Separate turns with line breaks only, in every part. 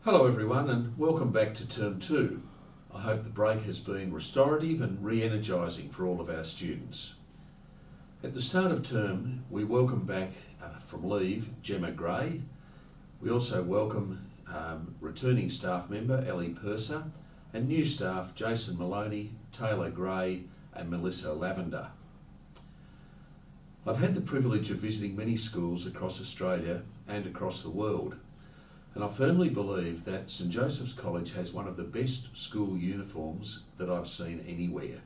Hello everyone and welcome back to Term 2. I hope the break has been restorative and re-energising for all of our students. At the start of term we welcome back from leave Gemma Gray. We also welcome returning staff member Ellie Purser and new staff Jason Maloney, Taylor Gray and Melissa Lavender. I've had the privilege of visiting many schools across Australia and across the world. And I firmly believe that St Joseph's College has one of the best school uniforms that I've seen anywhere.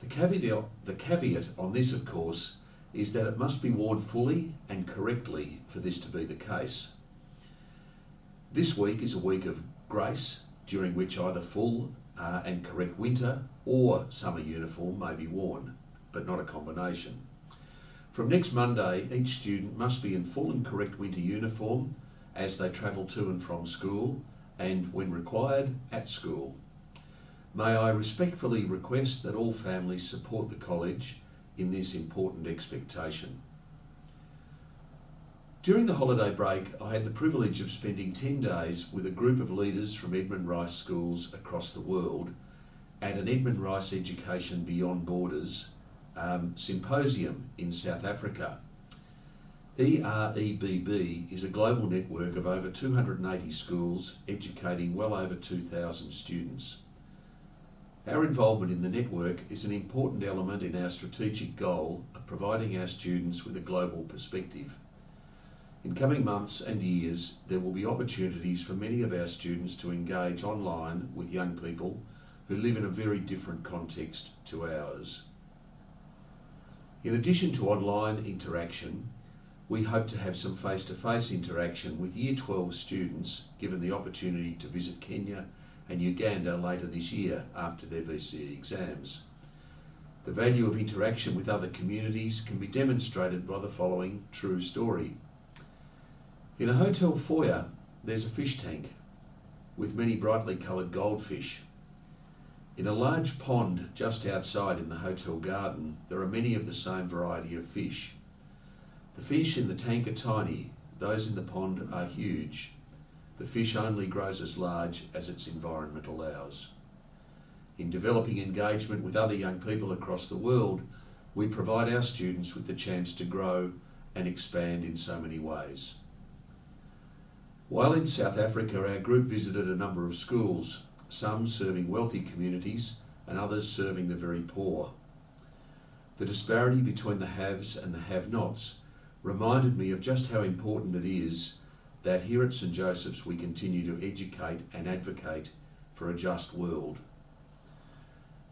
The caveat on this, of course, is that it must be worn fully and correctly for this to be the case. This week is a week of grace, during which either full and correct winter or summer uniform may be worn, but not a combination. From next Monday, each student must be in full and correct winter uniform as they travel to and from school and, when required, at school. May I respectfully request that all families support the college in this important expectation. During the holiday break, I had the privilege of spending 10 days with a group of leaders from Edmund Rice schools across the world at an Edmund Rice Education Beyond Borders symposium in South Africa. EREBB is a global network of over 280 schools educating well over 2,000 students. Our involvement in the network is an important element in our strategic goal of providing our students with a global perspective. In coming months and years, there will be opportunities for many of our students to engage online with young people who live in a very different context to ours. In addition to online interaction, we hope to have some face-to-face interaction with Year 12 students given the opportunity to visit Kenya and Uganda later this year after their VCE exams. The value of interaction with other communities can be demonstrated by the following true story. In a hotel foyer, there's a fish tank with many brightly coloured goldfish. In a large pond just outside in the hotel garden, there are many of the same variety of fish. The fish in the tank are tiny, those in the pond are huge. The fish only grows as large as its environment allows. In developing engagement with other young people across the world, we provide our students with the chance to grow and expand in so many ways. While in South Africa, our group visited a number of schools, some serving wealthy communities and others serving the very poor. The disparity between the haves and the have-nots reminded me of just how important it is that here at St Joseph's we continue to educate and advocate for a just world.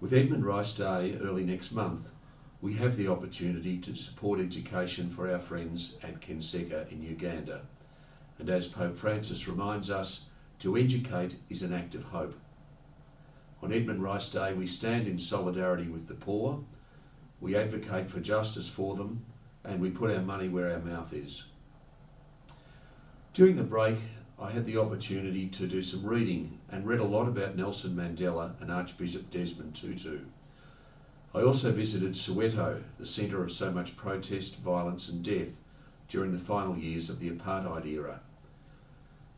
With Edmund Rice Day early next month, we have the opportunity to support education for our friends at Kenseka in Uganda. And as Pope Francis reminds us, to educate is an act of hope. On Edmund Rice Day we stand in solidarity with the poor, we advocate for justice for them, and we put our money where our mouth is. During the break, I had the opportunity to do some reading and read a lot about Nelson Mandela and Archbishop Desmond Tutu. I also visited Soweto, the centre of so much protest, violence and death during the final years of the apartheid era.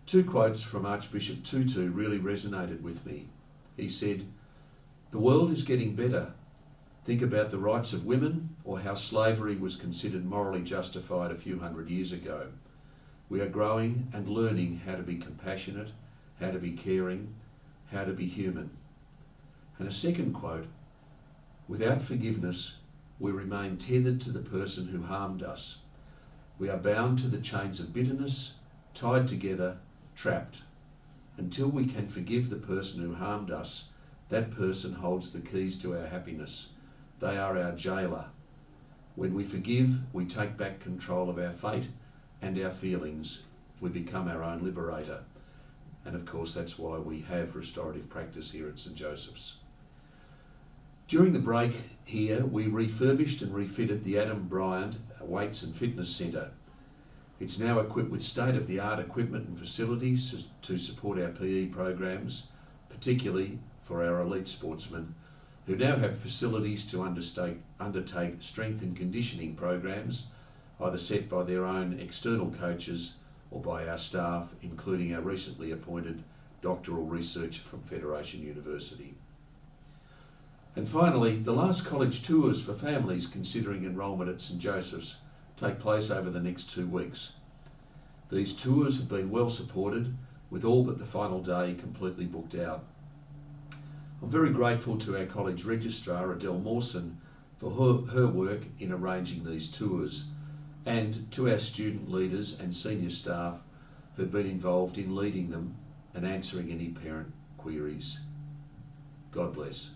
Two quotes from Archbishop Tutu really resonated with me. He said, "The world is getting better. Think about the rights of women or how slavery was considered morally justified a few hundred years ago. We are growing and learning how to be compassionate, how to be caring, how to be human." And a second quote, "Without forgiveness, we remain tethered to the person who harmed us. We are bound to the chains of bitterness, tied together, trapped. Until we can forgive the person who harmed us, that person holds the keys to our happiness. They are our jailer. When we forgive, we take back control of our fate and our feelings. We become our own liberator." And of course, that's why we have restorative practice here at St Joseph's. During the break here, we refurbished and refitted the Adam Bryant Weights and Fitness Centre. It's now equipped with state-of-the-art equipment and facilities to support our PE programs, particularly for our elite sportsmen, who now have facilities to undertake strength and conditioning programs, either set by their own external coaches or by our staff, including our recently appointed doctoral researcher from Federation University. And finally, the last college tours for families considering enrolment at St Joseph's take place over the next 2 weeks. These tours have been well supported, with all but the final day completely booked out. I'm very grateful to our college registrar, Adele Mawson, for her work in arranging these tours, and to our student leaders and senior staff who've been involved in leading them and answering any parent queries. God bless.